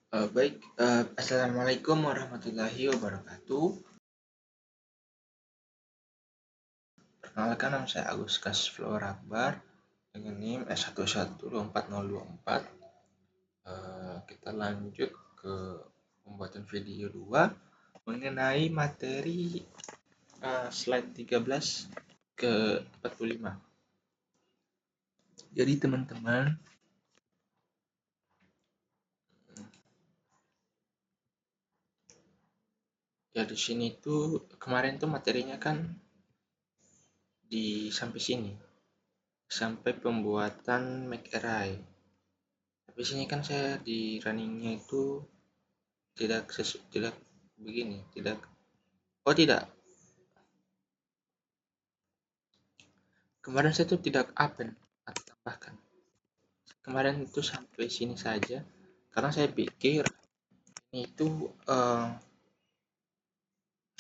Assalamualaikum warahmatullahi wabarakatuh. Perkenalkan nama saya Agus Kasflower Akbar dengan NIM S112424. Kita lanjut ke pembuatan video 2 mengenai materi slide 13 ke 45. Jadi teman-teman, ya di sini tuh kemarin tuh materinya kan di sampai sini, sampai pembuatan make array. Tapi sini kan saya di runningnya itu tidak begini, tidak. Kemarin saya tuh tidak append atau tambahkan. Kemarin itu sampai sini saja karena saya pikir ini itu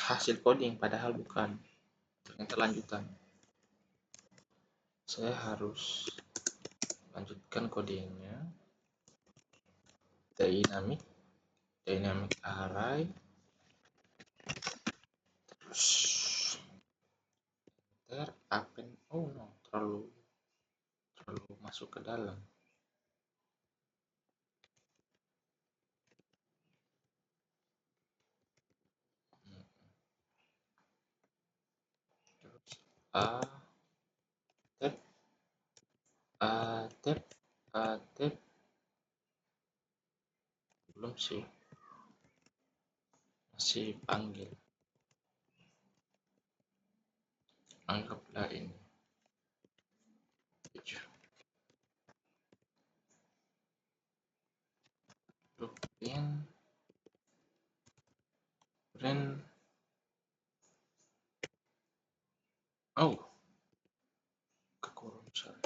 hasil coding, padahal bukan, ternyata lanjutan. Saya harus lanjutkan codingnya. Dynamic array, terus enter append. Oh no, terlalu masuk ke dalam. Terus tab belum sih, masih panggil. Anggaplah ini print oh kekurung, sorry.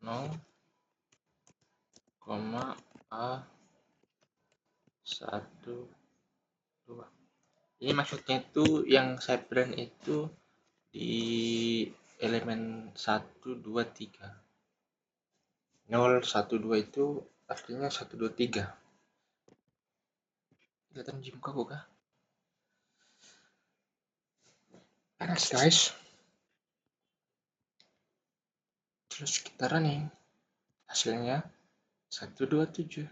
Nol koma a 1 2. Ini maksudnya itu yang saya print itu di elemen 1 2 3. 0 1 2 itu artinya 1 2 3. Kelihatan di muka kah? Panas guys. Terus kita running, hasilnya 127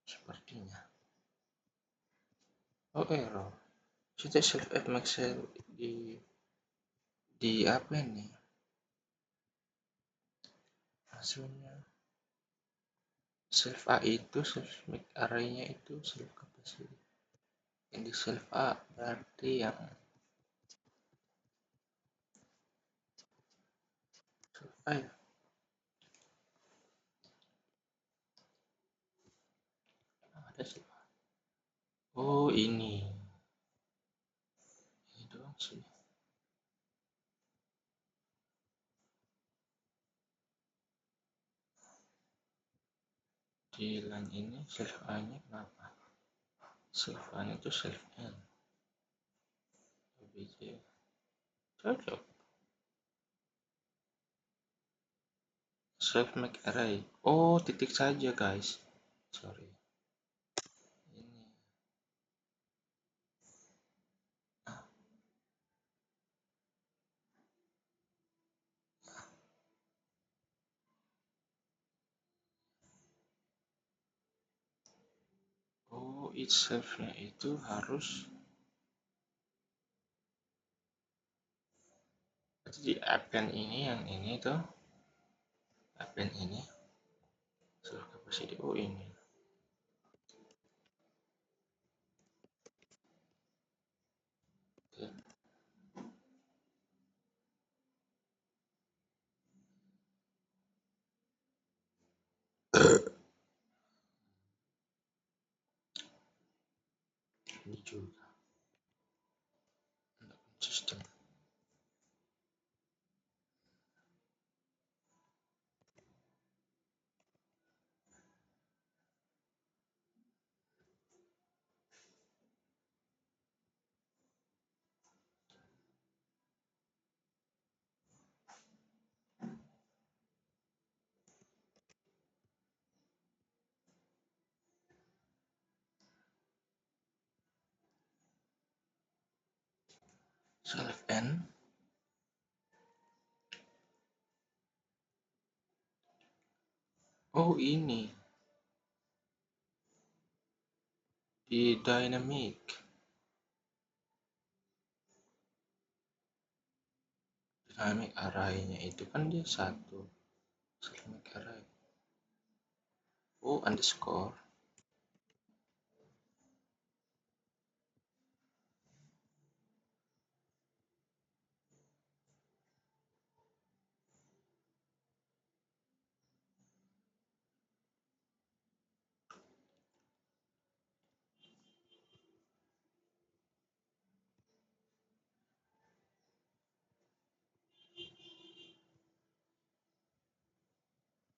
sepertinya. Oh error. Sudah self max di apa ini? Hasilnya self A itu self make array-nya itu self capacity. Yang di self A berarti yang self A ya. Ada self A. Oh ini doang sih. Di line ini self A-nya kenapa? Self A-nya itu self N. OBJ. Cocok. Self make array. Oh, titik saja guys. Sorry. Ini. Oh, itself-nya itu harus di append ini, yang ini tuh append ini self capacity. Oh ini ini juga sistem. self n. Oh, ini di dynamic array-nya itu kan dia satu dynamic array. Oh, underscore.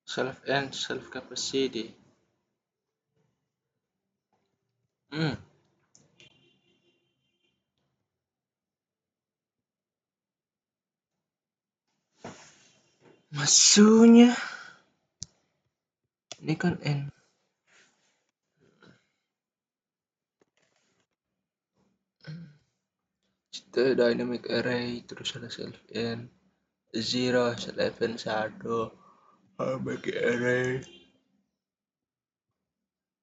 Self n self capacity. Maksudnya ini kan n. Kita dynamic array terus ada self n 0 self n 1 dynamic array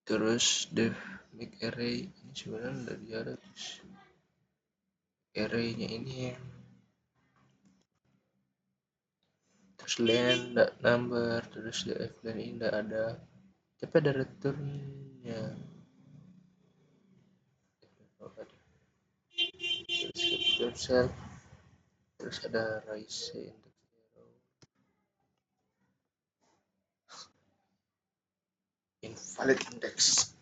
terus def make array ini sebenarnya dari ada terus array-nya ini terus len number terus def len ini tidak ada tapi ada return-nya terus capture self terus ada raise index zero invalid index.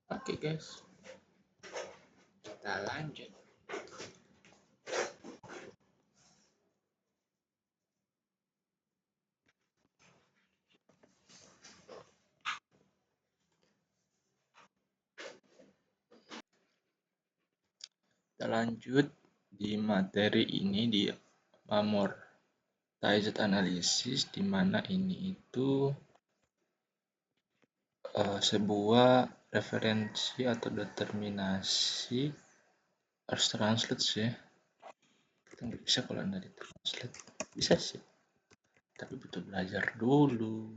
Oke guys, kita lanjut. Kita lanjut di materi ini di amortized analysis, di mana ini itu sebuah referensi atau determinasi harus translate sih. Kita nggak bisa kalau nggak di translate. Bisa sih, tapi butuh belajar dulu.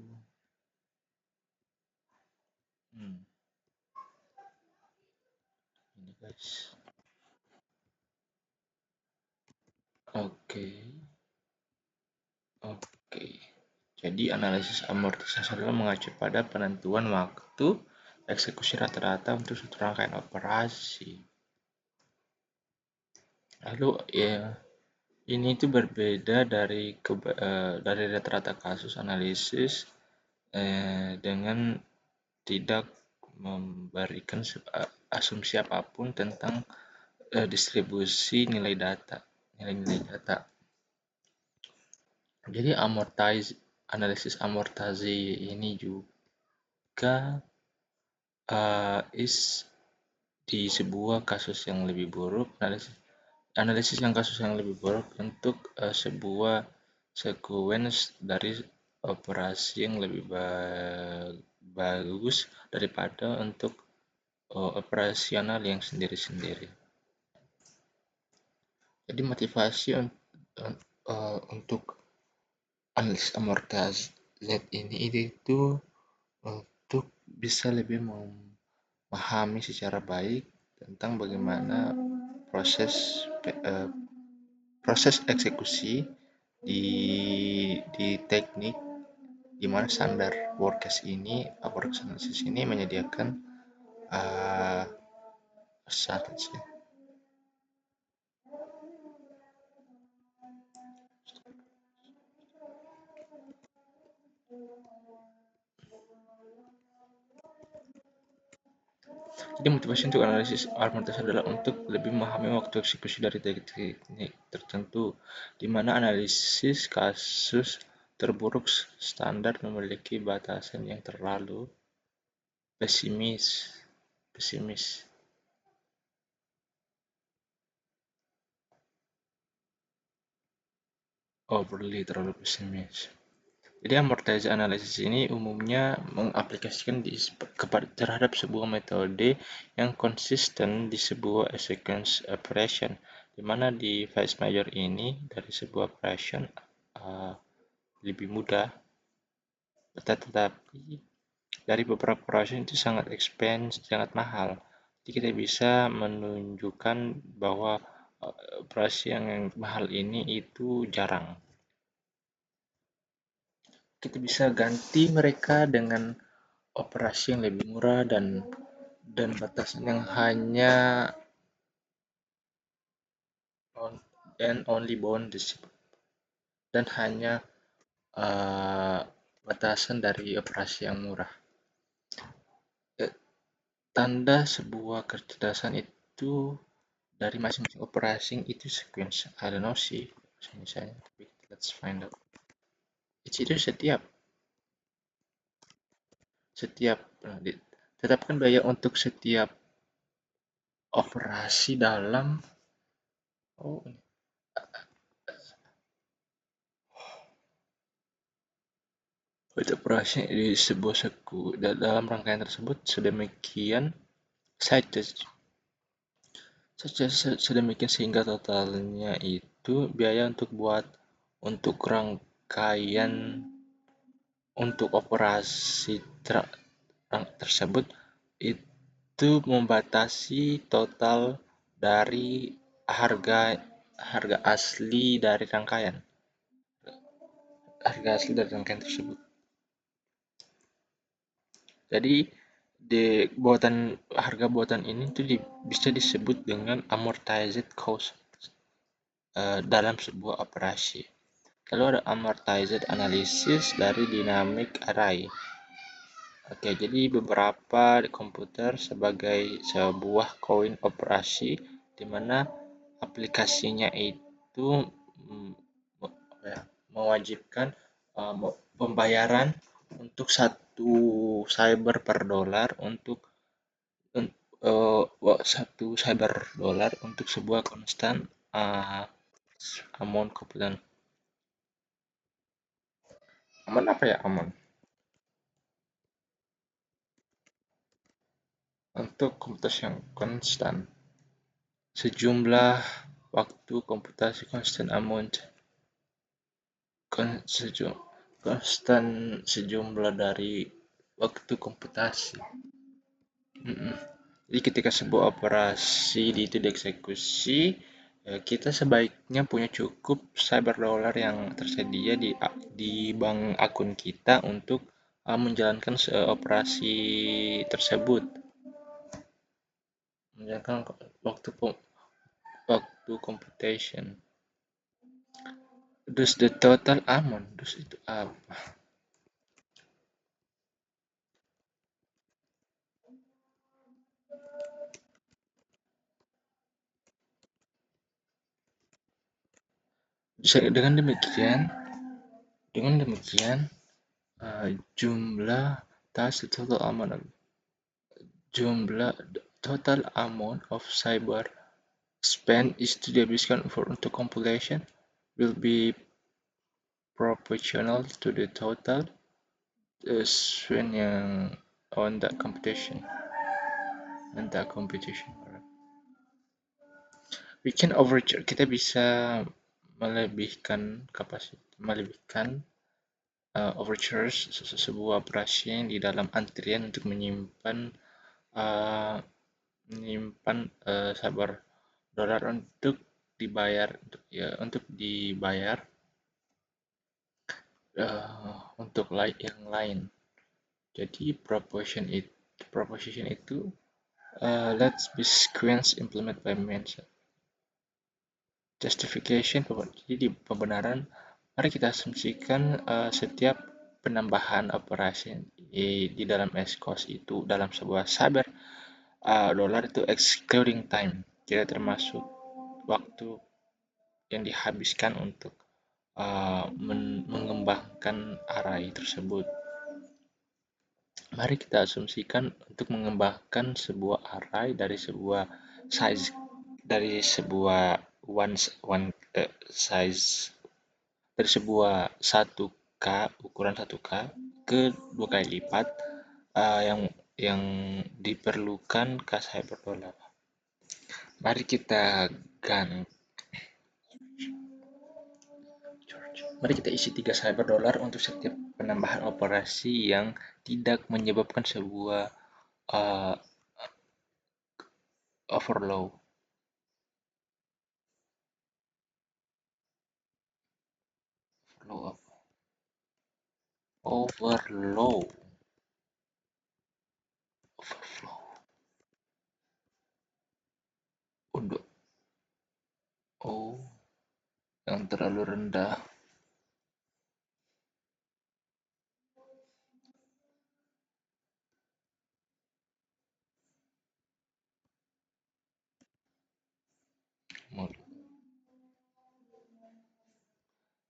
Ini guys. Oke. Jadi analisis amortisasi adalah mengacu pada penentuan waktu eksekusi rata-rata untuk suatu rangkaian operasi. Lalu ya ini itu berbeda dari rata-rata kasus analisis dengan tidak memberikan asumsi apapun tentang distribusi nilai-nilai data. Jadi analisis amortasi ini juga di sebuah kasus yang lebih buruk, analisis kasus yang lebih buruk untuk sebuah sequence dari operasi yang lebih bagus daripada untuk operasional yang sendiri-sendiri. Jadi motivasi untuk analisis amortasi ini itu untuk bisa lebih memahami secara baik tentang bagaimana proses eksekusi di teknik di mana standar workcase analysis ini menyediakan Jadi motivasi untuk analisis argumentasi adalah untuk lebih memahami waktu eksekusi dari teknik tertentu, di mana analisis kasus terburuk standar memiliki batasan yang terlalu pesimis. Pesimis. Overly terlalu pesimis. Jadi amortizer analisis ini umumnya mengaplikasikan terhadap sebuah metode yang konsisten di sebuah sequence operation, di mana di phase major ini dari sebuah operation uh, lebih mudah, tetapi dari beberapa operation itu sangat sangat mahal. Jadi kita bisa menunjukkan bahwa operasi yang mahal ini itu jarang. Kita bisa ganti mereka dengan operasi yang lebih murah dan batasan yang hanya and only bound dan hanya uh, batasan dari operasi yang murah. Tanda sebuah kecerdasan itu dari masing-masing operasi itu sequence. I don't know sih misalnya, tapi let's find out. Itu setiap tetapkan biaya untuk setiap operasi dalam oh operasi di sebuah dalam rangkaian tersebut sedemikian saja sedemikian sehingga totalnya itu biaya untuk rangkaian untuk operasi tersebut itu membatasi total dari harga harga asli dari rangkaian tersebut. Jadi harga buatan ini tuh bisa disebut dengan amortized cost dalam sebuah operasi. Lalu ada amortized analysis dari dynamic array. Oke, jadi beberapa di komputer sebagai sebuah koin operasi di mana aplikasinya itu mewajibkan pembayaran untuk satu cyber per dolar satu cyber dolar untuk sebuah konstan amount komputer. Aman apa ya aman? Untuk komputasi yang konstan. Sejumlah waktu komputasi konstan amount konstan sejumlah dari waktu komputasi. Jadi ketika sebuah operasi itu dieksekusi, kita sebaiknya punya cukup cyber dollar yang tersedia di bank akun kita untuk menjalankan operasi tersebut. Menjalankan waktu computation. Terus the total amount, terus itu apa? Dengan demikian jumlah total amount total amount of cyber spend is to dihabiskan untuk compilation will be proportional to the total spend yang on that competition. We can overcharge. Kita bisa melebihkan overcharge sebuah operasi di dalam antrian untuk menyimpan sabar dolar untuk dibayar untuk yang lain. Jadi proposition itu let's be sequence implement by mention. Justification, jadi pembenaran, mari kita asumsikan setiap penambahan operasi di dalam S-cost itu dalam sebuah cyber dolar itu excluding time, tidak termasuk waktu yang dihabiskan untuk mengembangkan array tersebut. Mari kita asumsikan untuk mengembangkan sebuah array dari sebuah size, dari sebuah size, dari sebuah 1K, ukuran 1K ke 2 kali lipat, yang diperlukan kas hyperdolar. Mari kita isi 3 cyberdolar untuk setiap penambahan operasi yang tidak menyebabkan sebuah uh, overflow. Overflow. Udah. Oh, yang terlalu rendah.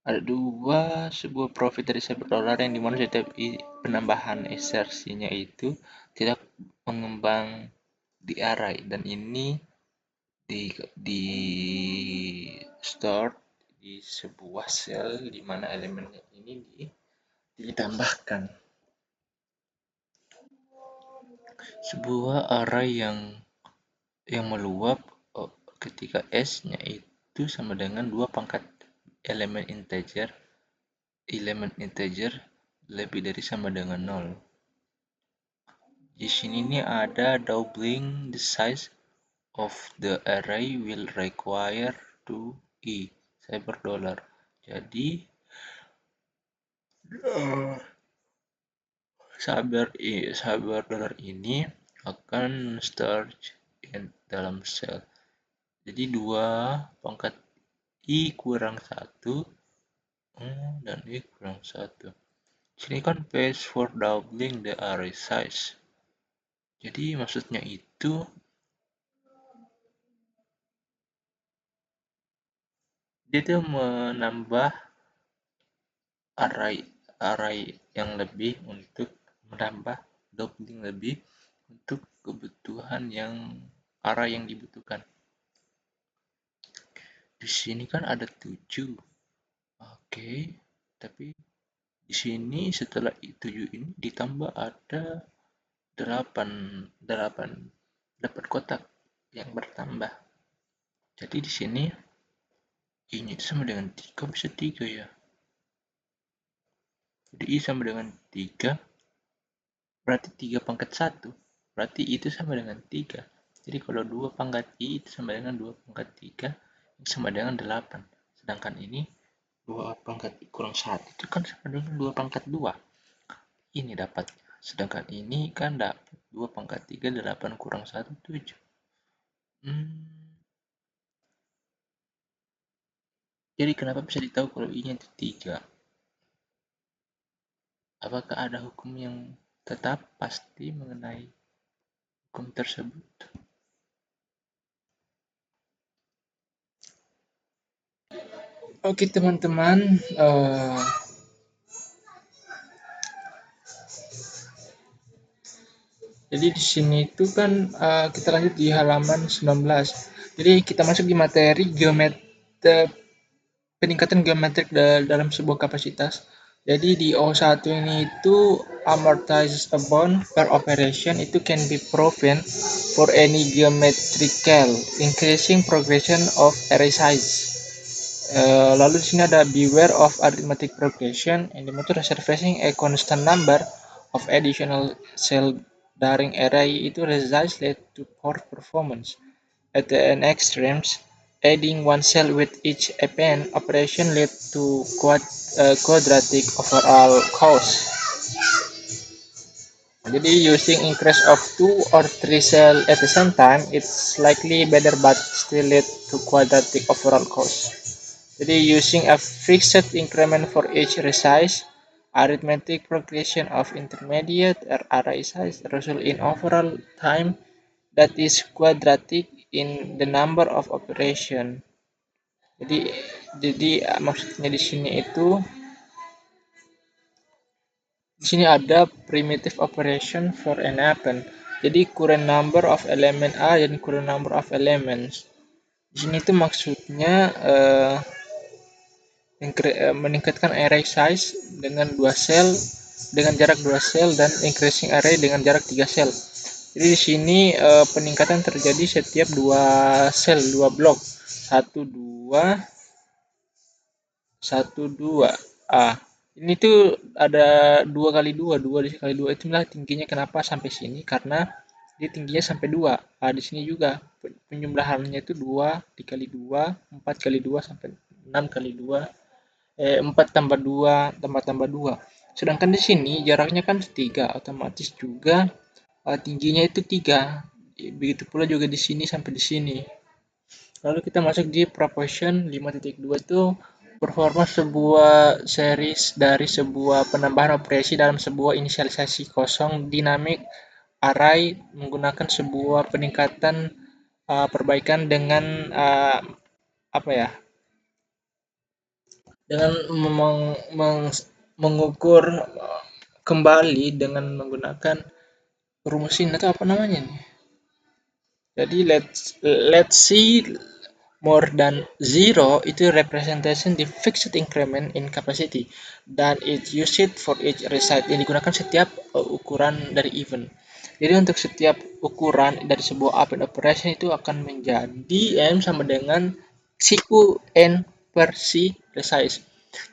Ada sebuah profit dari cyberdolar yang dimana setiap penambahan insersinya itu tidak mengembang di array, dan ini di store di sebuah sel di mana elemennya ini ditambahkan. Sebuah array yang meluap ketika S-nya itu sama dengan 2 pangkat elemen integer lebih dari sama dengan 0. Di sini nih ada doubling the size of the array will require 2 cyberdolar. Jadi cyberdolar ini akan start dalam sel. Jadi 2 pangkat I kurang 1 dan I kurang 1. Sini kan pays for doubling the array size. Jadi maksudnya itu dia tuh menambah array yang lebih untuk menambah doubling lebih untuk kebutuhan yang array yang dibutuhkan. Di sini kan ada 7. Oke, tapi di sini setelah 7 ini ditambah ada 8 kotak yang bertambah. Jadi di sini I-nya sama dengan 3, bisa 3 ya. Jadi I sama dengan 3, berarti 3 pangkat 1. Berarti itu sama dengan 3. Jadi kalau 2 pangkat I itu sama dengan 2 pangkat 3, yang sama dengan 8. Sedangkan ini 2 pangkat I kurang 1 itu kan sama dengan 2 pangkat 2. Ini dapat. Sedangkan ini kan dapat 2 pangkat 3, 8 kurang 1, 7. Jadi kenapa bisa ditahu kalau I-nya itu 3? Apakah ada hukum yang tetap pasti mengenai hukum tersebut? Oke teman-teman, jadi di sini itu kan kita lanjut di halaman 19. Jadi kita masuk di materi peningkatan geometrik dalam sebuah kapasitas. Jadi di O1 ini itu amortized upon per operation itu can be proven for any geometrical increasing progression of array size. Lalu di sini ada beware of arithmetic progression in the method reserving a constant number of additional cell daring array itu resize lead to poor performance. At the extremes, adding one cell with each append operation lead to quadratic overall cost. Jadi using increase of 2 or 3 cells at the same time, it's likely better but still lead to quadratic overall cost. Jadi using a fixed increment for each resize, arithmetic progression of intermediate array size result in overall time that is quadratic in the number of operation. Jadi maksudnya di sini ada primitive operation for an append. Jadi current number of element A dan current number of elements. Di sini tuh maksudnya meningkatkan array size dengan jarak 2 sel dan increasing array dengan jarak 3 sel. Jadi di sini peningkatan terjadi setiap 2 sel, 2 blok. 1 2 1 2. Ini tuh ada 2 kali 2, 2 kali 2 itulah tingginya. Kenapa sampai sini? Karena dia tingginya sampai 2. Di sini juga penjumlahannya itu 2 dikali 2, 4 kali 2 sampai 6 kali 2. 4 tambah 2 tambah 2. Sedangkan di sini jaraknya kan 3, otomatis juga tingginya itu 3. Begitu pula juga di sini sampai di sini. Lalu kita masuk di proportion 5.2 itu performa sebuah series dari sebuah penambahan operasi dalam sebuah inisialisasi kosong dynamic array menggunakan sebuah peningkatan perbaikan dengan apa ya? Dengan mengukur kembali dengan menggunakan rumus ini atau apa namanya nih? Jadi let's see more than zero itu representation di fixed increment in capacity dan it used for each result yang digunakan setiap ukuran dari event. Jadi untuk setiap ukuran dari sebuah append operation itu akan menjadi M sama dengan Q N per C resize.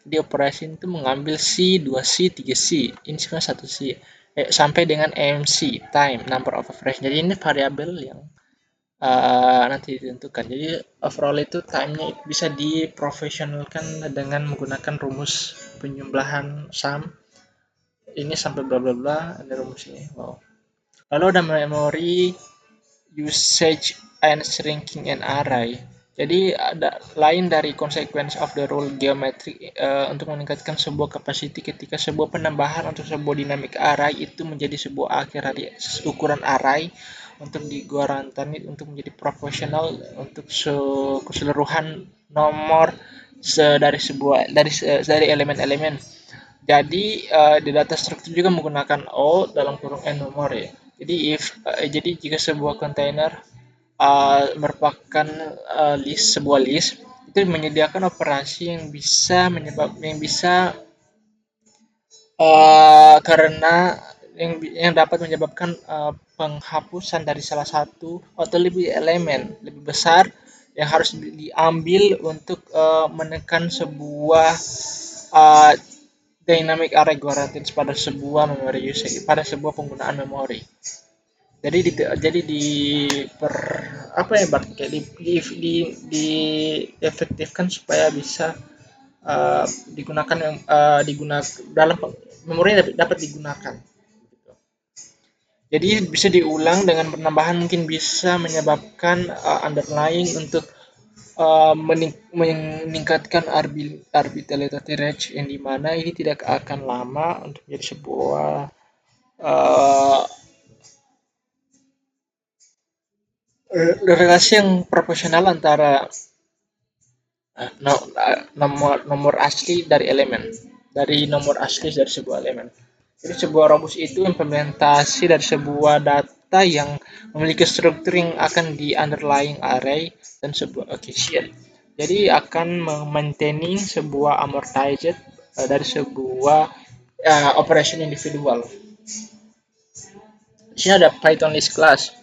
Jadi operation itu mengambil C, 2C, 3C. Ini sebenarnya 1C. Sampai dengan MC, time, number of operation. Jadi ini variabel yang nanti ditentukan. Jadi overall itu time-nya bisa diprofesionalkan dengan menggunakan rumus penjumlahan sum. Ini sampai bla bla bla, ada rumus ini. Wow. Lalu ada memory usage and shrinking an array. Jadi ada lain dari consequence of the rule geometry untuk meningkatkan sebuah capacity ketika sebuah penambahan untuk sebuah dynamic array itu menjadi sebuah akhir dari ukuran array untuk diguaranteed untuk menjadi proporsional untuk keseluruhan nomor dari elemen-elemen. Jadi di data struktur juga menggunakan O dalam kurung n nomor ya. Jadi jika sebuah kontainer merupakan sebuah list itu menyediakan operasi yang bisa karena yang dapat menyebabkan penghapusan dari salah satu atau lebih elemen lebih besar yang harus diambil untuk menekan sebuah uh, dynamic array guaranteed pada sebuah memory usage, pada sebuah penggunaan memori. Jadi per apa ya Bang, kayak di efektifkan supaya bisa digunakan dalam memori dapat digunakan. Jadi bisa diulang dengan penambahan mungkin bisa menyebabkan underlying untuk meningkatkan arbitrary range yang dimana ini tidak akan lama untuk menjadi sebuah uh, relasi yang proporsional antara nomor asli dari sebuah elemen. Jadi sebuah rumus itu implementasi dari sebuah data yang memiliki struktur yang akan di underlying array dan sebuah occasion. Jadi akan maintaining sebuah amortized dari sebuah operation individual. Di sini ada Python list class.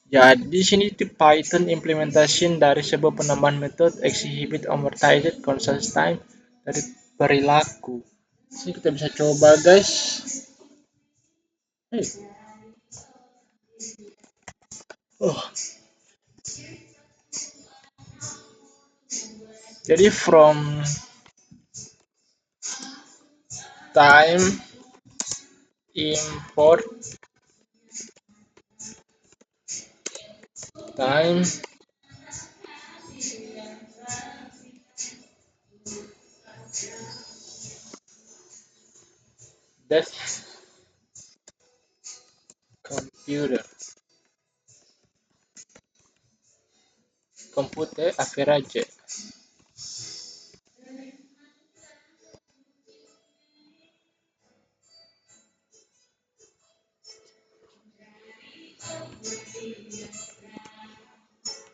Jadi di sini itu Python implementation dari sebuah penambahan metode exhibit amortized constant time dari perilaku. Sini kita bisa coba guys. Hey. Oh. Jadi from time import time that computer komputer average.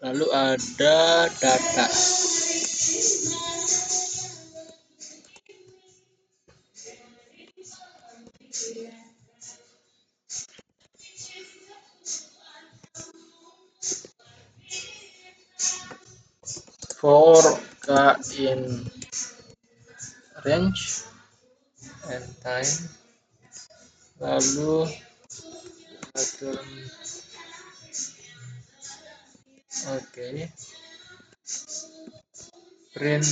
Lalu ada data. For in range and time. Lalu pattern. Oke. Print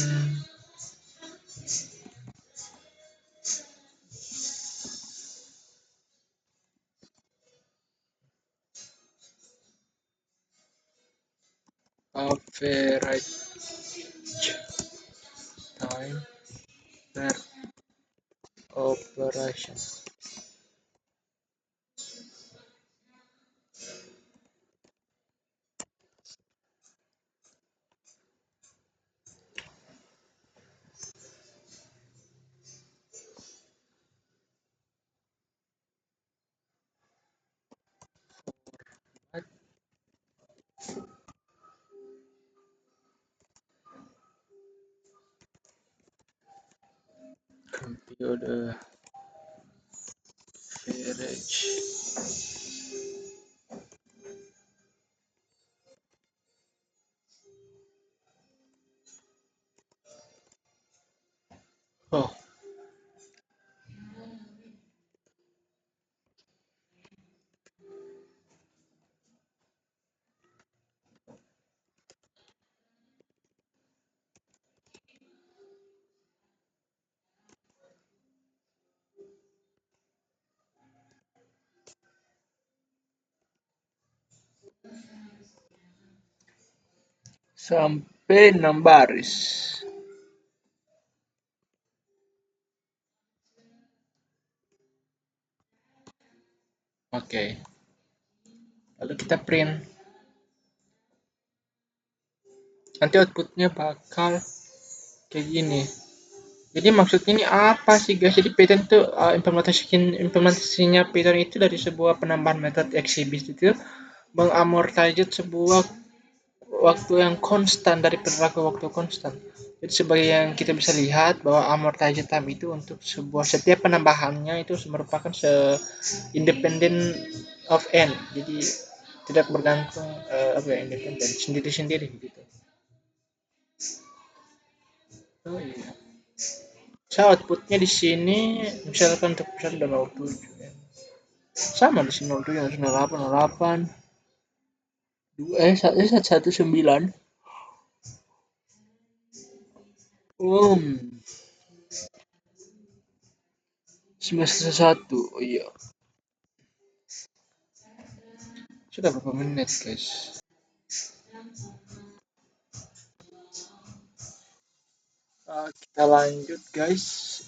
average time per operation. Computer average. Oh, sampai 6 baris. Oke. Lalu kita print. Nanti outputnya bakal kayak gini. Jadi maksudnya ini apa sih guys? Jadi Python itu implementasinya Python itu dari sebuah penambahan metode exhibit itu mengamortize sebuah waktu yang konstan dari perilaku waktu konstan. Jadi sebagai yang kita bisa lihat bahwa amortize time itu untuk sebuah setiap penambahannya itu merupakan independent of n. Jadi tidak bergantung independen sendiri-sendiri gitu. Oh iya. So outputnya di sini misalkan untuk misalnya 07 ya. Sama di sini 07, 08, 08, 119. Um, 911. Oh iya. Sudah berapa menit guys? Kita lanjut guys.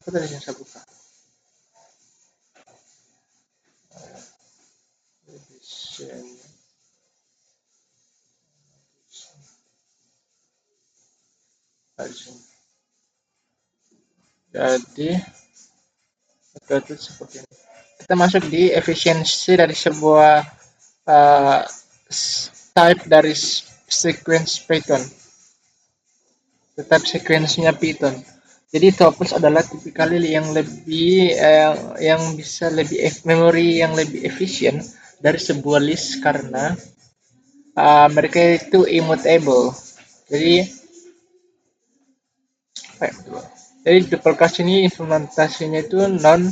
Apa tadi yang saya buka? Jadi itu seperti ini. Kita masuk di efisiensi dari sebuah uh, type dari sequence Python. Tetap sequence-nya Python. Jadi tuples adalah tipikal yang lebih yang bisa lebih memori yang lebih efisien dari sebuah list karena mereka itu immutable. Jadi jadi duplicate ini implementasinya itu non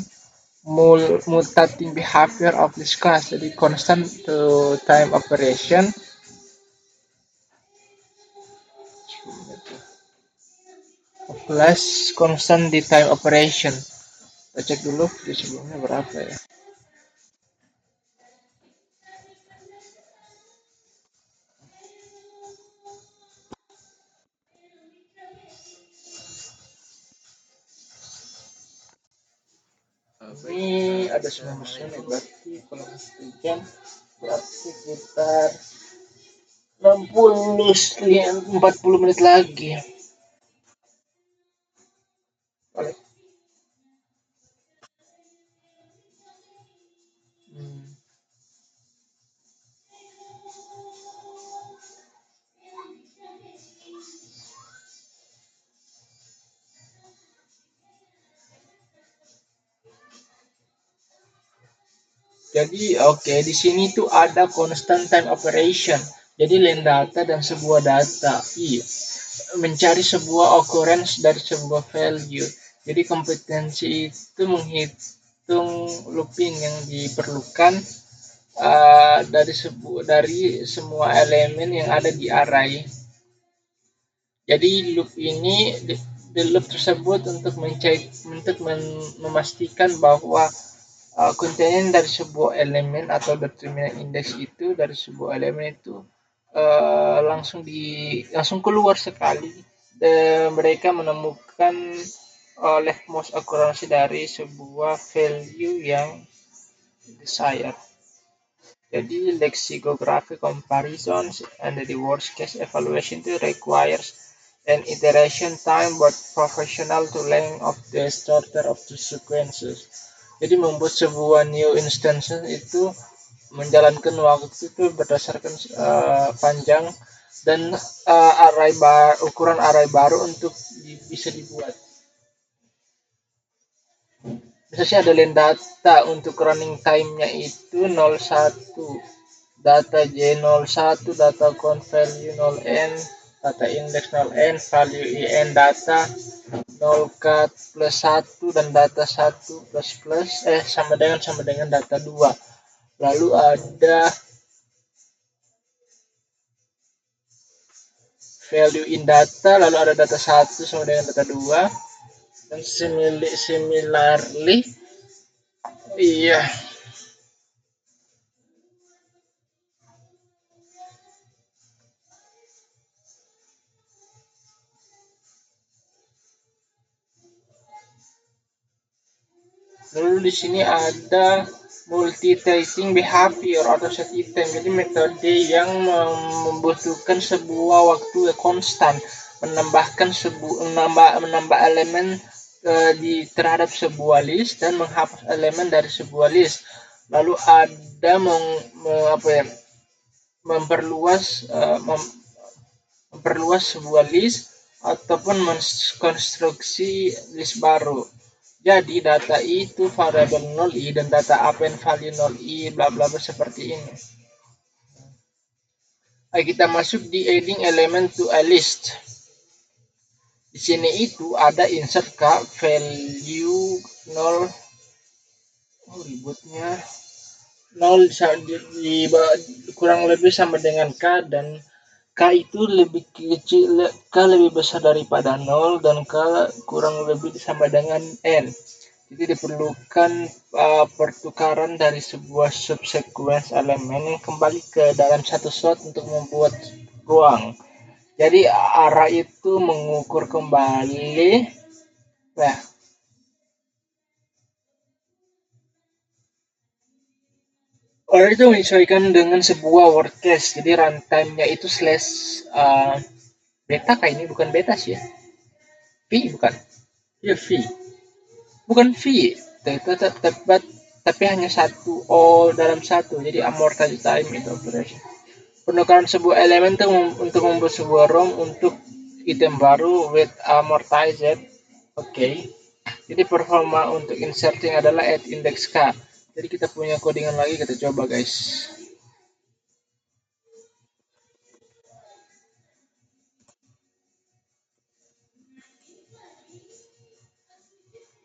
mutating behavior of this class. Jadi constant to time operation plus constant di time operation. Kita cek dulu di sebelumnya berapa ya. Ini ada 19 menit, berarti kalau 1 jam berarti sekitar 60 40 menit lagi. Boleh. Hmm. Jadi oke, di sini tuh ada constant time operation. Jadi len data dan sebuah data. Iya, mencari sebuah occurrence dari sebuah value. Jadi kompetensi itu menghitung looping yang diperlukan dari semua elemen yang ada di array. Jadi loop ini di loop tersebut untuk memastikan bahwa kontenen dari sebuah elemen atau determinan indeks itu dari sebuah elemen itu langsung keluar sekali dan mereka menemukan leftmost occurrence dari sebuah value yang desired. Jadi lexicographic comparisons and the worst case evaluation itu requires an iteration time but proportional to length of the starter of the sequences. Jadi membuat sebuah new instance itu menjalankan waktu itu berdasarkan panjang dan ukuran array baru untuk bisa dibuat. Misalnya ada len data untuk running time-nya itu 01, data J01, data count value 0n, data index 0n, value in data 0cut plus 1 dan data 1 plus plus sama dengan data 2. Lalu ada value in data, lalu ada data 1 sama dengan data 2 dan similarly iya. Lalu di sini ada multi-threading behavior atau set item. Jadi metode yang membutuhkan sebuah waktu konstan, menambah elemen terhadap sebuah list dan menghapus elemen dari sebuah list. Lalu ada memperluas memperluas sebuah list ataupun mengkonstruksi list baru. Jadi data itu variabel 0i dan data append value 0i bla bla bla seperti ini. Nah, kita masuk di adding element to a list. Di sini itu ada insert k value 0. Oh, ributnya 0 kurang lebih sama dengan k dan K itu lebih kecil, K lebih besar daripada 0 dan K kurang lebih sama dengan N. Jadi diperlukan pertukaran dari sebuah subsequence elemen yang kembali ke dalam satu slot untuk membuat ruang. Jadi arah itu mengukur kembali. Nah, arah itu menyesuaikan dengan sebuah word case. Jadi runtime-nya itu slash beta kayak ini bukan beta sih ya. V bukan. Ya V. Bukan V. Tapi hanya satu dalam satu. Jadi amortize time itu operation. Penukaran sebuah elemen itu untuk membuat sebuah ROM untuk item baru with amortized. Oke. Jadi performa untuk inserting adalah add index k. Jadi kita punya codingan lagi, kita coba guys.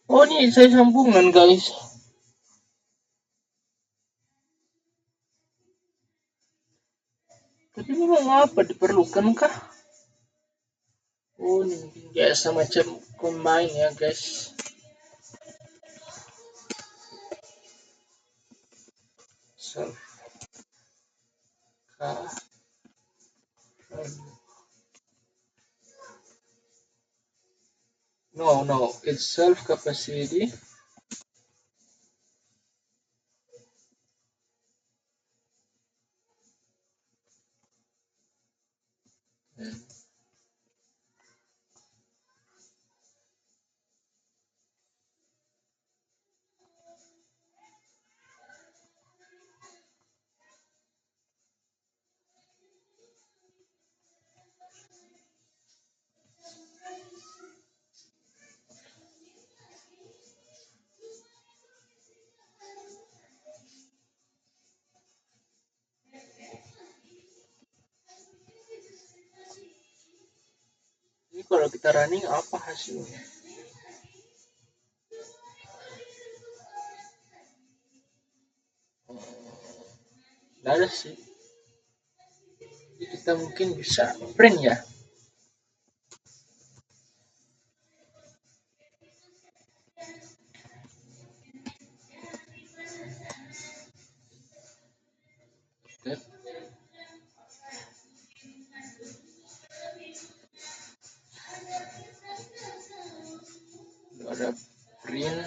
Oh, ini saya sambungan guys. Tapi memang apa diperlukan kah? Oh, ini mungkin kayak semacam combine ya guys. Self k. No, it's self capacity kalau kita running apa hasilnya? Nggak ada sih. Jadi kita mungkin bisa print ya. Ada print.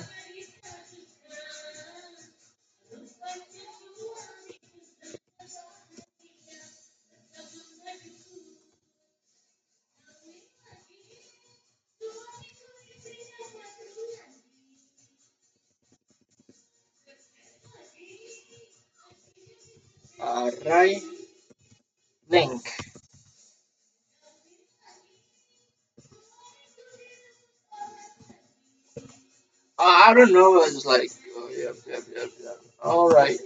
Array length. I don't know. It's like, oh, yep. All right.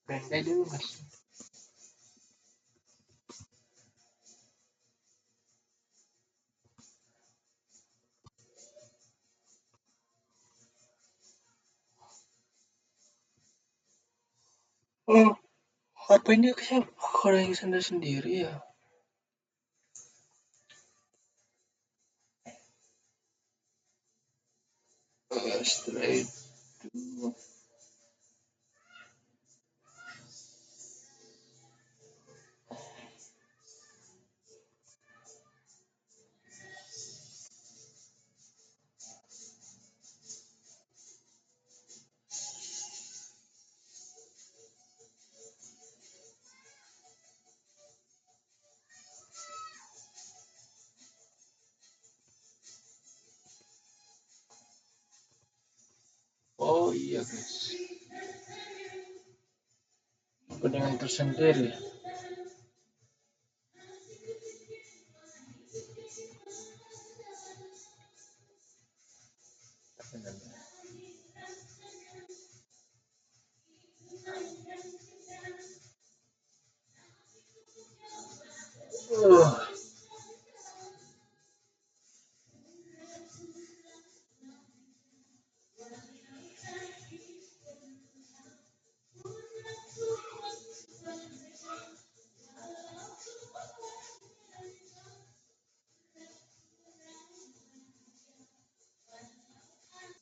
Print dulu mas. Oh, HP ini kayak connection sendiri ya. Setelah itu oh iya guys, dengan tersendiri.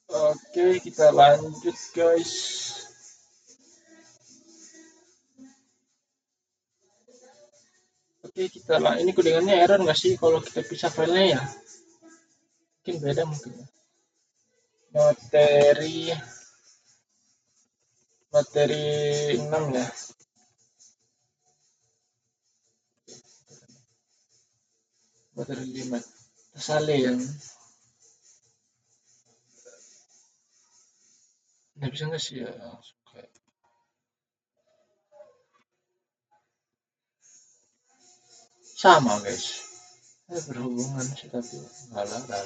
Oke, kita lanjut guys. Oke, kita lah. Ini kode-nya error nggak sih kalau kita pisah filenya ya? Mungkin beda mungkin ya. Materi 6 ya. Materi 5. Salin. Nggak bisa nggak sih ya? Sama guys. Berhubungan sih tapi nggak lah.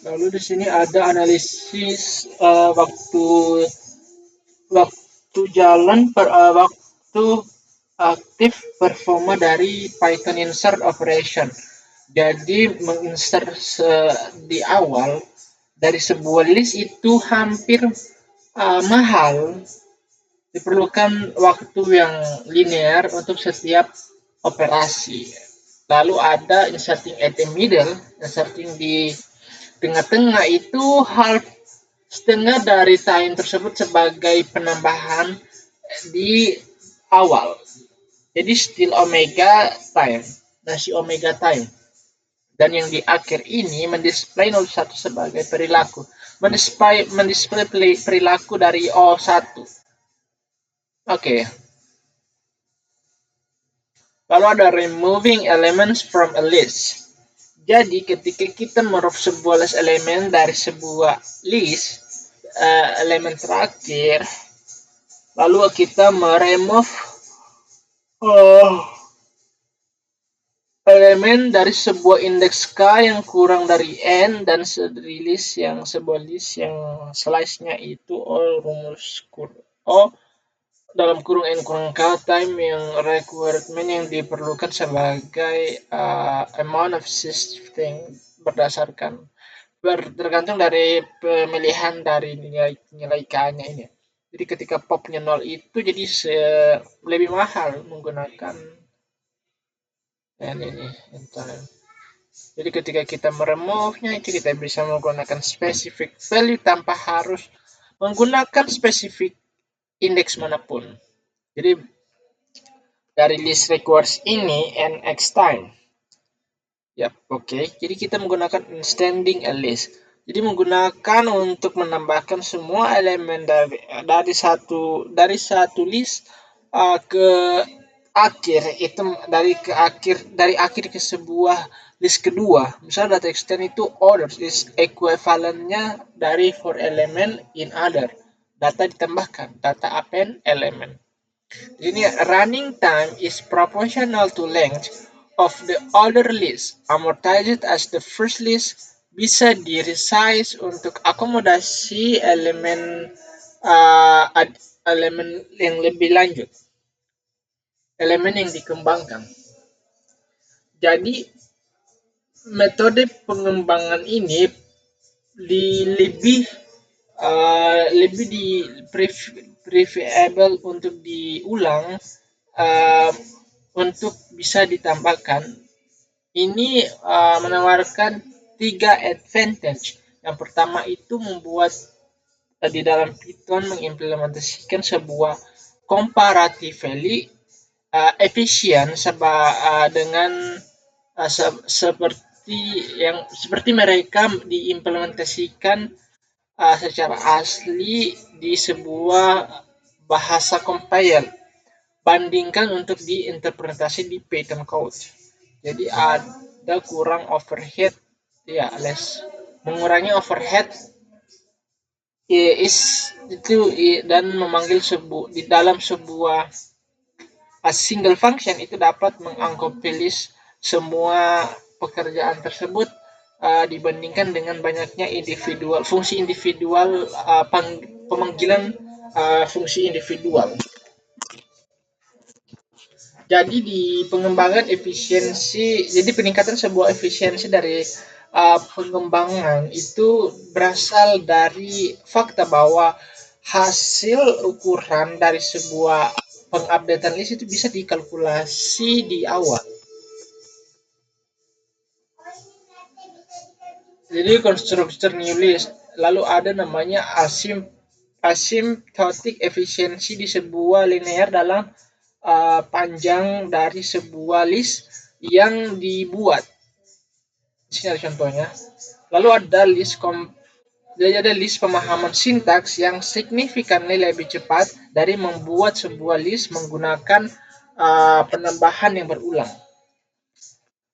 Lalu di sini ada analisis waktu jalan waktu aktif performa dari Python insert operation. Jadi menginsert di awal dari sebuah list itu hampir mahal. Diperlukan waktu yang linear untuk setiap operasi. Lalu ada inserting at the middle, inserting di tengah-tengah itu half setengah dari time tersebut sebagai penambahan di awal. Jadi still omega time, nah si omega time. Dan yang di akhir ini mendisplay 01 sebagai perilaku. Mendisplay perilaku dari O1. Oke. Lalu ada removing elements from a list. Jadi ketika kita merubah sebuah list elemen dari sebuah list, elemen terakhir, lalu kita meremove elemen dari sebuah indeks K yang kurang dari N dan sebuah list yang slice-nya itu rumus O dalam kurung N kurang K time yang requirement yang diperlukan sebagai amount of shifting berdasarkan tergantung dari pemilihan dari nilai K-nya ini. Jadi ketika popnya 0 itu jadi lebih mahal menggunakan ini time. Jadi ketika kita meremove-nya itu kita bisa menggunakan specific value tanpa harus menggunakan specific indeks manapun. Jadi dari list records ini nx time. Yap, oke. Jadi kita menggunakan extending a list. Jadi menggunakan untuk menambahkan semua elemen dari satu list ke akhir itu dari akhir ke sebuah list kedua. Misalnya data extend itu orders is equivalentnya dari for element in other. Data ditambahkan, data append element. Ini running time is proportional to length of the order list, amortized as the first list, bisa di-resize untuk akomodasi elemen elemen yang lebih lanjut, elemen yang dikembangkan. Jadi metode pengembangan ini lebih di preferable untuk diulang untuk bisa ditambahkan. Ini menawarkan 3 advantage. Yang pertama itu membuat di dalam Python mengimplementasikan sebuah comparatively efisien dengan seperti mereka diimplementasikan secara asli di sebuah bahasa compile bandingkan untuk diinterpretasi di Python code. Jadi ada kurang overhead, ya mengurangi overhead itu dan memanggil di dalam sebuah single function itu dapat mengakomodir semua pekerjaan tersebut dibandingkan dengan banyaknya fungsi individual pemanggilan fungsi individual. Jadi di pengembangan efisiensi, jadi peningkatan sebuah efisiensi dari pengembangan itu berasal dari fakta bahwa hasil ukuran dari sebuah pengupdatean list itu bisa dikalkulasi di awal. Jadi konstruktor new list, lalu ada namanya asymptotic efficiency di sebuah linear dalam panjang dari sebuah list yang dibuat. Di sini ada contohnya. Lalu ada list pemahaman sintaks yang significantly lebih cepat dari membuat sebuah list menggunakan penambahan yang berulang.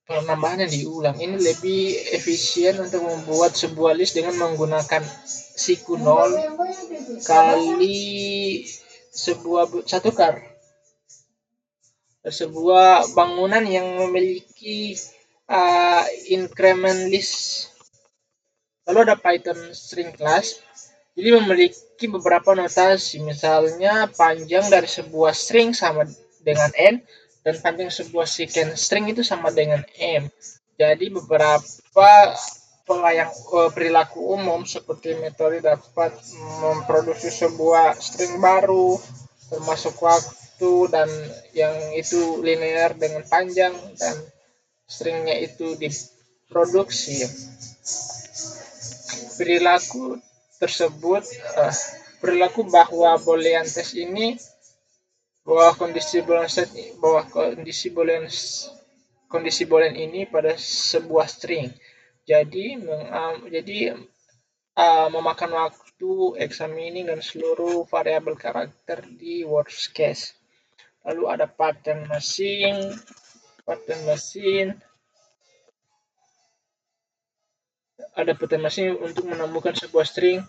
Penambahan yang diulang ini lebih efisien untuk membuat sebuah list dengan menggunakan siku 0 kali satu kar. Sebuah bangunan yang memiliki increment list. Lalu ada Python string class. Jadi memiliki beberapa notasi, misalnya panjang dari sebuah string sama dengan n dan panjang sebuah sequence string itu sama dengan m. Jadi beberapa perilaku umum seperti metode dapat memproduksi sebuah string baru termasuk waktu dan yang itu linear dengan panjang dan stringnya itu diproduksi. Perilaku tersebut berlaku bahwa boolean test ini bahwa kondisi boolean ini pada sebuah string. Jadi memakan waktu examining dan seluruh variabel karakter di worst case. Lalu ada pattern machine untuk menemukan sebuah string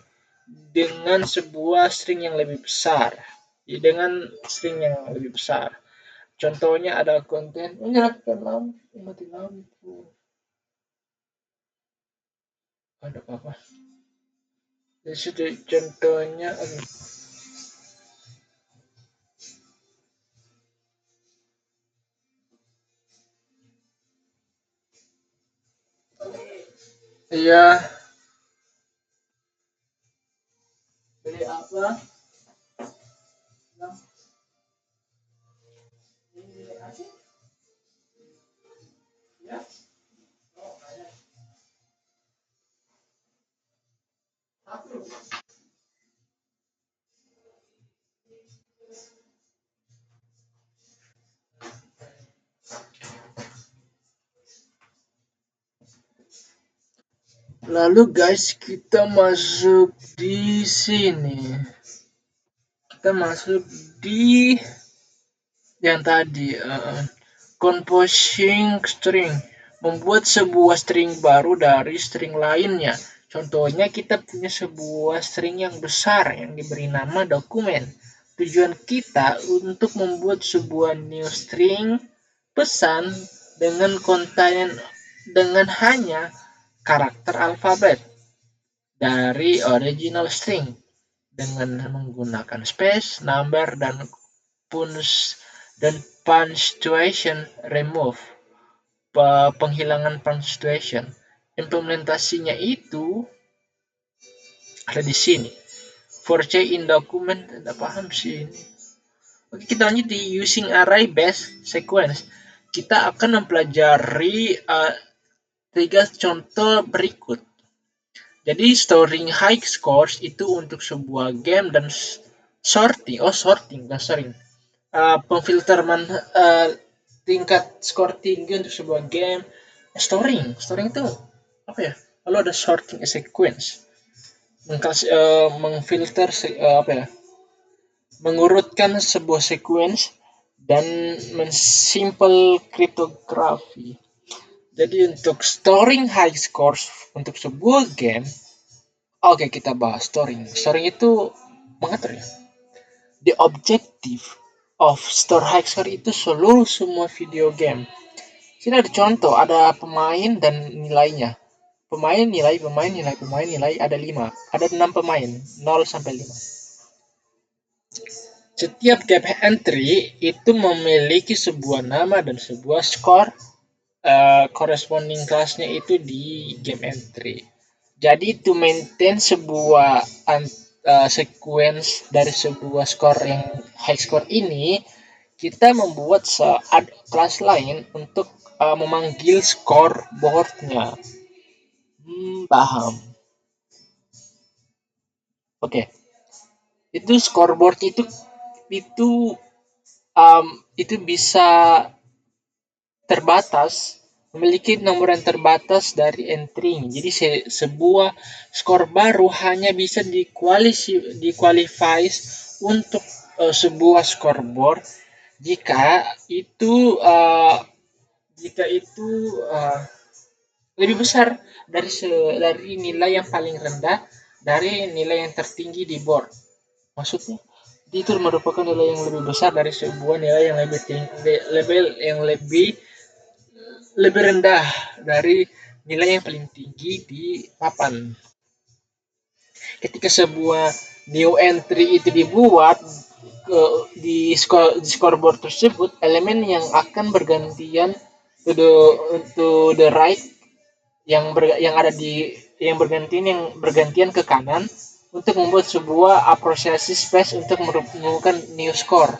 dengan sebuah string yang lebih besar. Contohnya ada konten menyerahkan lampu, mati lampu. Ada apa? Jadi contohnya iya. Beli apa? Ya. Lalu guys, kita masuk di sini. Kita masuk di yang tadi composing string, membuat sebuah string baru dari string lainnya. Contohnya kita punya sebuah string yang besar yang diberi nama dokumen. Tujuan kita untuk membuat sebuah new string pesan dengan hanya karakter alfabet dari original string dengan menggunakan space, number, dan punctuation remove, penghilangan punctuation. Implementasinya itu ada di sini. For check in document, tidak paham sih ini. Oke, kita lanjut di using array based sequence. Kita akan mempelajari 3 contoh berikut. Jadi storing high scores itu untuk sebuah game dan pemfilteran tingkat skor tinggi untuk sebuah game. Storing itu apa ya? Lalu ada sorting sequence, mengfilter mengurutkan sebuah sequence dan mensimple cryptography. Jadi untuk storing high scores untuk sebuah game, oke, kita bahas storing. Storing itu mengatur ya. The objective of store high score itu seluruh semua video game. Sini ada contoh, ada pemain dan nilainya. Pemain, nilai, ada 5. Ada 6 pemain, 0 sampai 5. Setiap game entry itu memiliki sebuah nama dan sebuah skor. Corresponding kelasnya itu di game entry. Jadi to maintain sebuah sequence dari sebuah skor yang high score ini, kita membuat kelas lain untuk memanggil scoreboardnya. Paham? Oke. Itu scoreboard itu bisa terbatas, memiliki nomor yang terbatas dari entry. Jadi sebuah skor baru hanya bisa diqualify untuk sebuah scoreboard jika itu lebih besar dari nilai yang paling rendah dari nilai yang tertinggi di board. Maksudnya itu merupakan nilai yang lebih besar dari sebuah nilai yang lebih tinggi, lebih rendah dari nilai yang paling tinggi di papan. Ketika sebuah new entry itu dibuat di scoreboard tersebut, elemen yang akan bergantian to the right yang bergantian ke kanan untuk membuat sebuah apresiasi space untuk menemukan new score.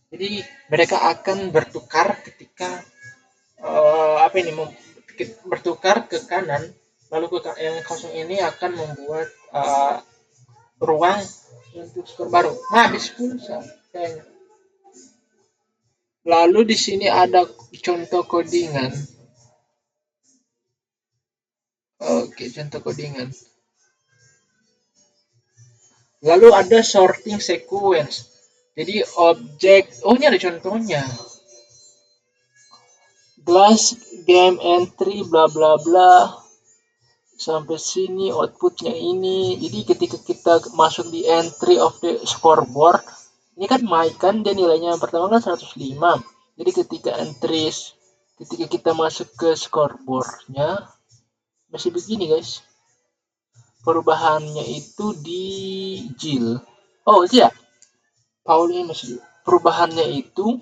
Jadi mereka akan bertukar ketika bertukar ke kanan, lalu yang kosong ini akan membuat ruang untuk skor baru. Nah, habis pulsa kayaknya. Lalu di sini ada contoh codingan. Oke, contoh codingan. Lalu ada sorting sequence. Jadi objek, oh ini ada contohnya. Glass game entry bla bla bla. Sampai sini outputnya ini. Jadi ketika kita masuk di entry of the scoreboard, ini kan mic kan, dia nilainya yang pertama kan 105. Jadi ketika kita masuk ke scoreboardnya masih begini guys. Perubahannya itu di JIL. Oh iya, Paulnya masih perubahannya itu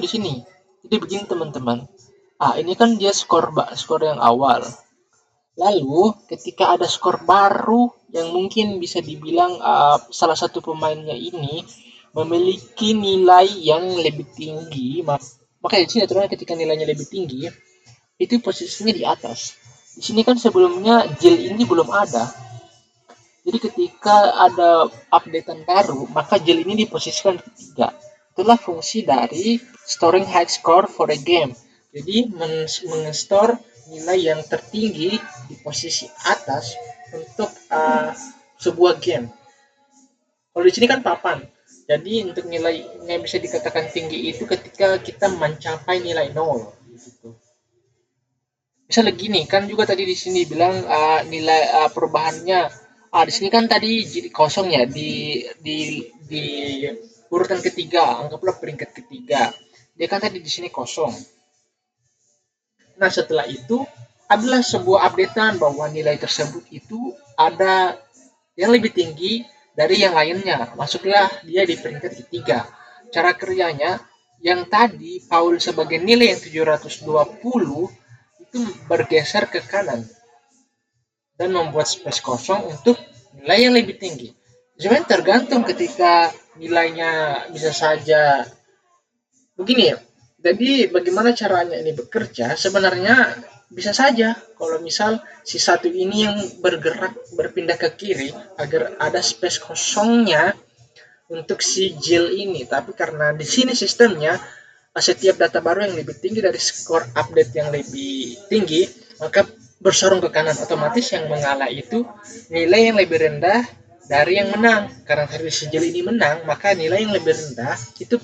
di sini. Jadi begini teman-teman. Ini kan dia skor yang awal. Lalu ketika ada skor baru yang mungkin bisa dibilang salah satu pemainnya ini memiliki nilai yang lebih tinggi, makanya di sini aturannya ketika nilainya lebih tinggi itu posisinya di atas. Di sini kan sebelumnya JIL ini belum ada. Jadi ketika ada updatean baru, maka JIL ini diposisikan ketiga. Itulah fungsi dari storing high score for a game. Jadi men-store nilai yang tertinggi di posisi atas untuk sebuah game. Kalau di sini kan papan. Jadi untuk nilai yang bisa dikatakan tinggi itu ketika kita mencapai nilai 0 gitu. Misalnya gini, kan juga tadi di sini bilang nilai perubahannya. Di sini kan tadi kosong ya di urutan ketiga, anggaplah peringkat ketiga. Dia kan tadi di sini kosong. Nah, setelah itu adalah sebuah updatean bahwa nilai tersebut itu ada yang lebih tinggi dari yang lainnya. Masuklah dia di peringkat ketiga. Cara kerjanya yang tadi Paul sebagai nilai yang 720 itu bergeser ke kanan dan membuat space kosong untuk nilai yang lebih tinggi. Sebenarnya tergantung ketika nilainya bisa saja begini ya. Jadi bagaimana caranya ini bekerja? Sebenarnya bisa saja kalau misal si satu ini yang berpindah ke kiri agar ada space kosongnya untuk si JIL ini. Tapi karena di sini sistemnya setiap data baru yang lebih tinggi dari skor update yang lebih tinggi, maka bersarung ke kanan, otomatis yang mengalah itu nilai yang lebih rendah dari yang menang. Karena tadi si JIL ini menang, maka nilai yang lebih rendah itu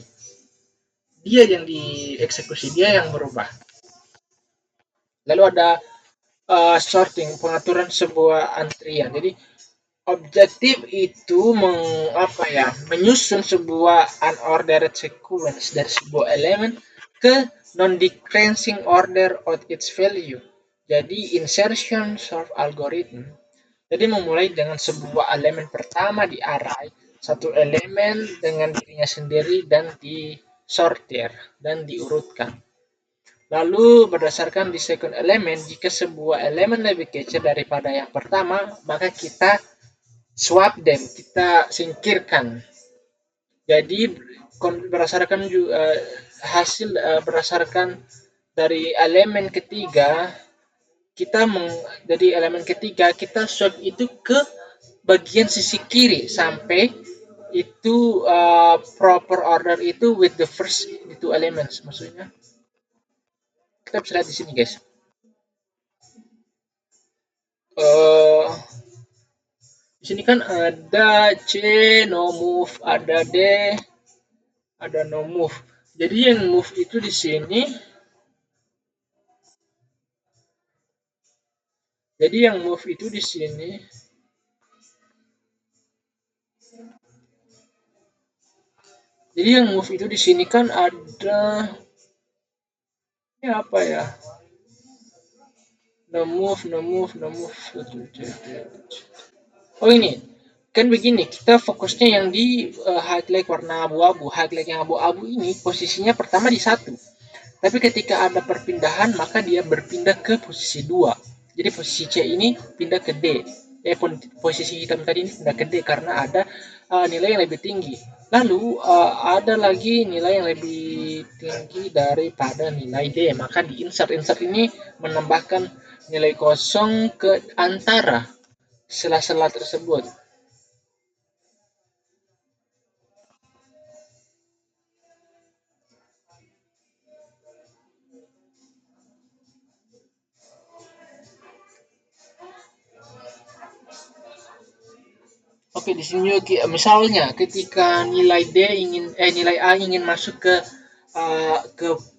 dia yang dieksekusi, dia yang berubah. Lalu ada sorting, pengaturan sebuah antrian. Jadi objektif itu menyusun sebuah unordered sequence dari sebuah elemen ke non-decreasing order of its value. Jadi insertion sort algorithm. Jadi memulai dengan sebuah elemen pertama di array, satu elemen dengan dirinya sendiri dan disortir dan diurutkan. Lalu berdasarkan di second elemen, jika sebuah elemen lebih kecil daripada yang pertama, maka kita swap them, kita singkirkan. Jadi berdasarkan hasil berdasarkan dari elemen ketiga, jadi elemen ketiga kita swap itu ke bagian sisi kiri sampai itu proper order itu with the first two elements. Maksudnya kita bisa lihat di sini guys. Di sini kan ada C no move, ada D, ada no move. Jadi yang move itu di sini. Jadi yang move itu di sini. Jadi yang move itu di sini kan ada ini apa ya? No move. Oh ini kan begini, kita fokusnya yang di highlight warna abu-abu. Highlight yang abu-abu ini posisinya pertama di 1. Tapi ketika ada perpindahan maka dia berpindah ke posisi 2. Jadi posisi C ini pindah ke D. Posisi hitam tadi ini pindah ke D karena ada nilai yang lebih tinggi. Lalu ada lagi nilai yang lebih tinggi daripada nilai D. Maka di insert ini menambahkan nilai kosong ke antara sela-sela tersebut. Oke, di sini juga misalnya ketika nilai A ingin masuk ke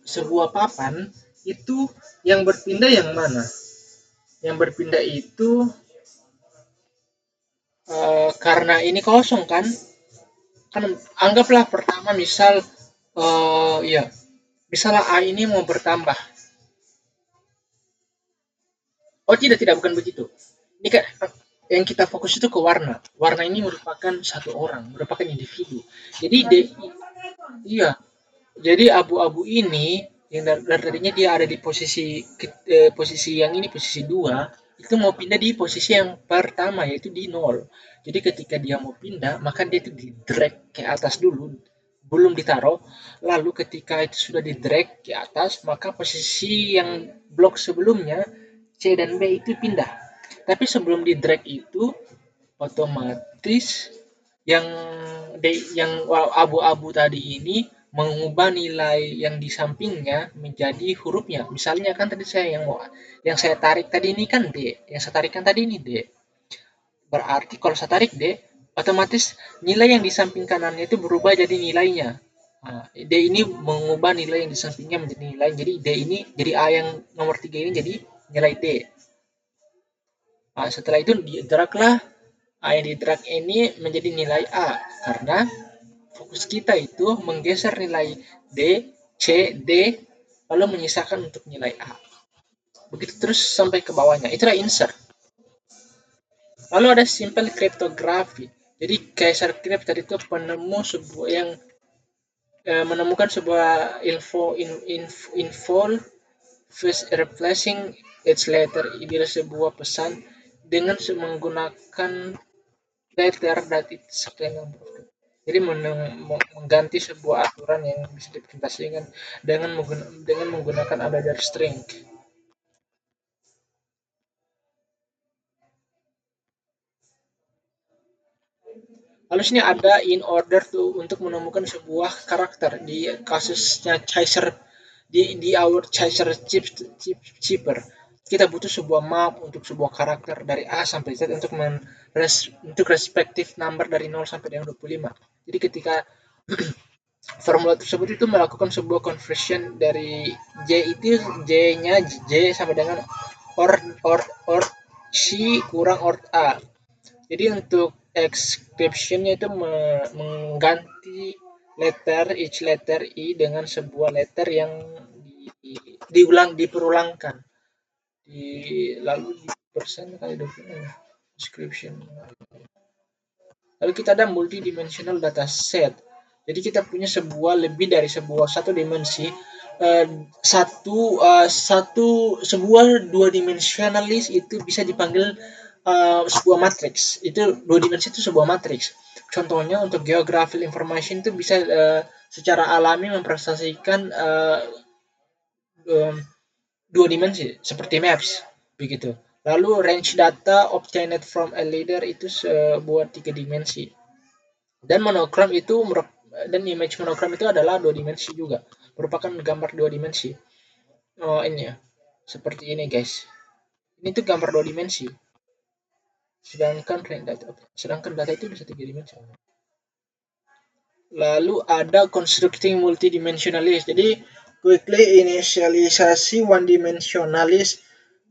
sebuah papan, itu yang berpindah yang mana? Yang berpindah itu karena ini kosong kan? Kan anggaplah pertama misal ya, misalnya A ini mau bertambah. Oh tidak bukan begitu. Ini kan yang kita fokus itu ke warna. Warna ini merupakan satu orang, merupakan individu. Jadi iya, jadi abu-abu ini yang dari tadinya dia ada di posisi yang ini posisi 2 itu mau pindah di posisi yang pertama yaitu di nol. Jadi ketika dia mau pindah maka dia itu di drag ke atas dulu belum ditaruh. Lalu ketika itu sudah di drag ke atas maka posisi yang blok sebelumnya C dan B itu pindah. Tapi sebelum di drag itu otomatis yang yang abu-abu tadi ini mengubah nilai yang di sampingnya menjadi hurufnya. Misalnya kan tadi yang saya tarik tadi ini kan D, yang saya tarikkan tadi ini D. Berarti kalau saya tarik D, otomatis nilai yang di samping kanannya itu berubah jadi nilainya. Nah, D ini mengubah nilai yang di sampingnya menjadi nilai. Jadi D ini jadi A yang nomor 3 ini jadi nilai D. Nah, setelah itu didraglah A yang didrag ini menjadi nilai A karena fokus kita itu menggeser nilai D, C, D, lalu menyisakan untuk nilai A. Begitu terus sampai ke bawahnya. Itulah insert. Lalu ada simple cryptography. Jadi Kaiser Crypt tadi itu penemu sebuah yang menemukan sebuah info first replacing its letter di sebuah pesan dengan menggunakan letter that it's jadi mengganti sebuah aturan yang bisa dipresentasikan dengan menggunakan another string. Lalu sini ada in order untuk menemukan sebuah karakter di kasusnya Chaser di our Chaser chipper. Kita butuh sebuah map untuk sebuah karakter dari A sampai Z untuk respective number dari 0 sampai dengan 25. Jadi ketika formula tersebut itu melakukan sebuah conversion dari J itu J-nya J sama dengan or C kurang or A. Jadi untuk exception-nya itu mengganti each letter I dengan sebuah letter yang diperulangkan. Lalu di persen kali 20 description. Lalu kita ada multidimensional dataset. Jadi kita punya lebih dari satu dimensi, sebuah dua dimensionalis itu bisa dipanggil sebuah matriks. Itu dua dimensi itu sebuah matriks. Contohnya untuk geographic information itu bisa secara alami mempresentasikan dua dimensi seperti maps begitu. Lalu range data obtained from a leader itu sebuah 3 dimensi. Dan image monogram itu adalah 2 dimensi juga. Merupakan gambar 2 dimensi. Oh, ini ya. Seperti ini, guys. Ini tuh gambar 2 dimensi. Sedangkan data itu bisa 3 dimensi. Lalu ada constructing multidimensionalis. Jadi quickly inisialisasi one dimensionalis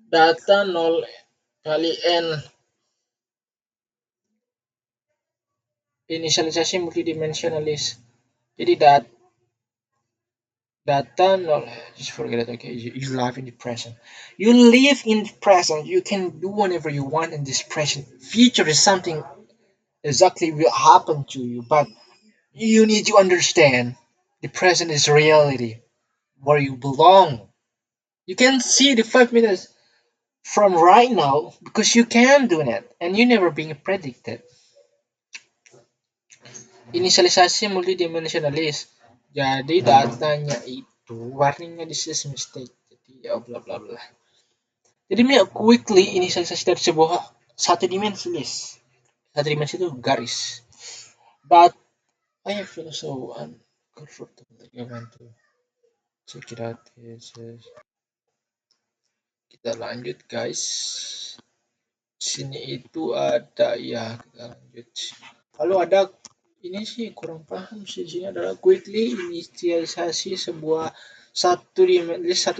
data 0 kali n. Inisialisasi multidimensionalis. Jadi data 0, just forget it. Okay, you live in the present. You live in the present. You can do whatever you want in this present. Future is something exactly will happen to you, but you need to understand the present is reality where you belong. You can see the 5 minutes from right now because you can do it and you never being predicted. Inisialisasi multidimensionalis. Jadi datanya itu warningnya this is mistake. Jadi ya bla bla bla. Jadi quickly inisialisasi dari sebuah satu dimensi list. Satu dimensi itu garis. But I feel so uncomfortable. I want to check it out. Kita lanjut guys. Sini itu ada ya, kita lanjut. Lalu ada ini sih kurang paham sih, sini adalah quickly inisialisasi sebuah satu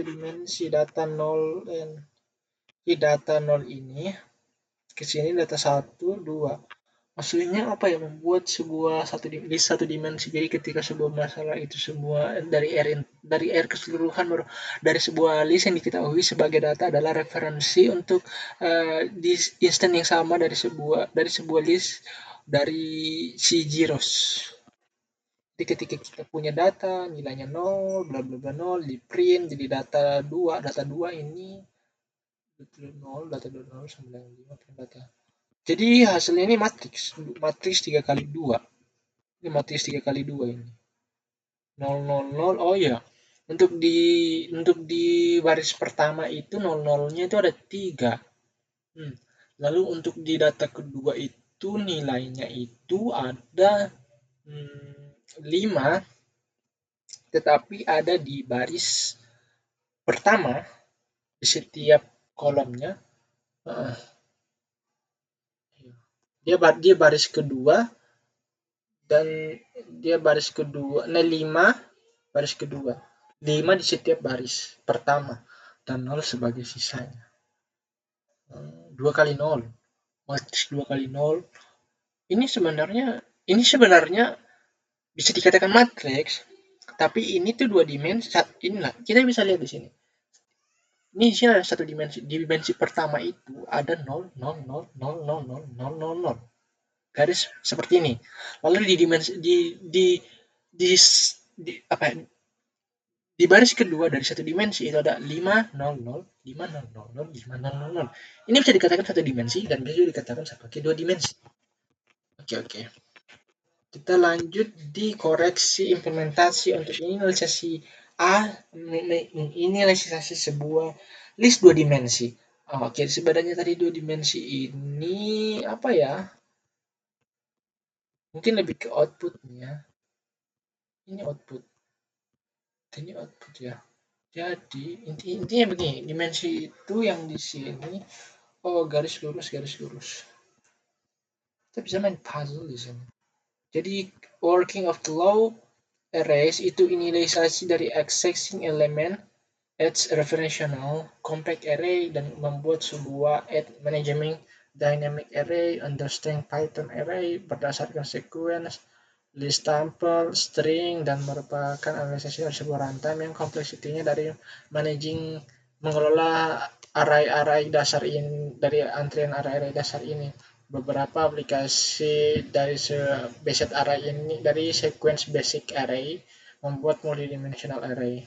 dimensi data 0 dan di data 0 ini ke sini data 1 2. Maksudnya apa ya, membuat sebuah satu dimensi. Jadi ketika sebuah masalah itu semua dari R keseluruhan dari sebuah list yang diketahui sebagai data adalah referensi untuk di instan yang sama dari sebuah list dari si zeros. Jadi ketika kita punya data nilainya 0 bla bla bla 0 di print jadi data 2 ini 0 data 0 95 data. Jadi hasilnya ini matriks 3 kali 2. Ini matriks 3 kali 2 ini. 0 0 0. Oh ya. Untuk di baris pertama itu 0-0-nya itu ada 3. Lalu untuk di data kedua itu nilainya itu ada 5, tetapi ada di baris pertama di setiap kolomnya. Dia baris kedua dan dia baris kedua, 5 baris kedua, 5 di setiap baris pertama dan 0 sebagai sisanya. 2 kali 0, matriks 2 kali 0. Ini sebenarnya bisa dikatakan matriks, tapi ini tuh 2 dimensi. Inilah kita bisa lihat di sini. Ini sih ada satu dimensi. Di dimensi pertama itu ada 0 0 0 0 0 0 0 0 0. Garis seperti ini. Lalu di dimensi apa ya, di baris kedua dari satu dimensi itu ada 5 0 0 5 0 0 0 5 0 0 0. Ini bisa dikatakan satu dimensi dan bisa dikatakan sebagai 2 dimensi. Oke. Kita lanjut di koreksi implementasi untuk inisialisasi inisialisasi sebuah list 2 dimensi. Oke, sebenarnya tadi 2 dimensi ini apa ya? Mungkin lebih ke outputnya. Ini output ya. Jadi intinya begini, dimensi itu yang di sini garis lurus. Kita bisa main puzzle di sini. Jadi working of the law arrays itu inisialisasi dari accessing element adds referential compact array dan membuat sebuah management dynamic array understand Python array berdasarkan sequence list tuple string dan merupakan analisis dari sebuah runtime yang kompleksitinya dari mengelola array dasar ini, dari antrian array dasar ini. Beberapa aplikasi dari basic array ini, dari sequence basic array membuat multidimensional array.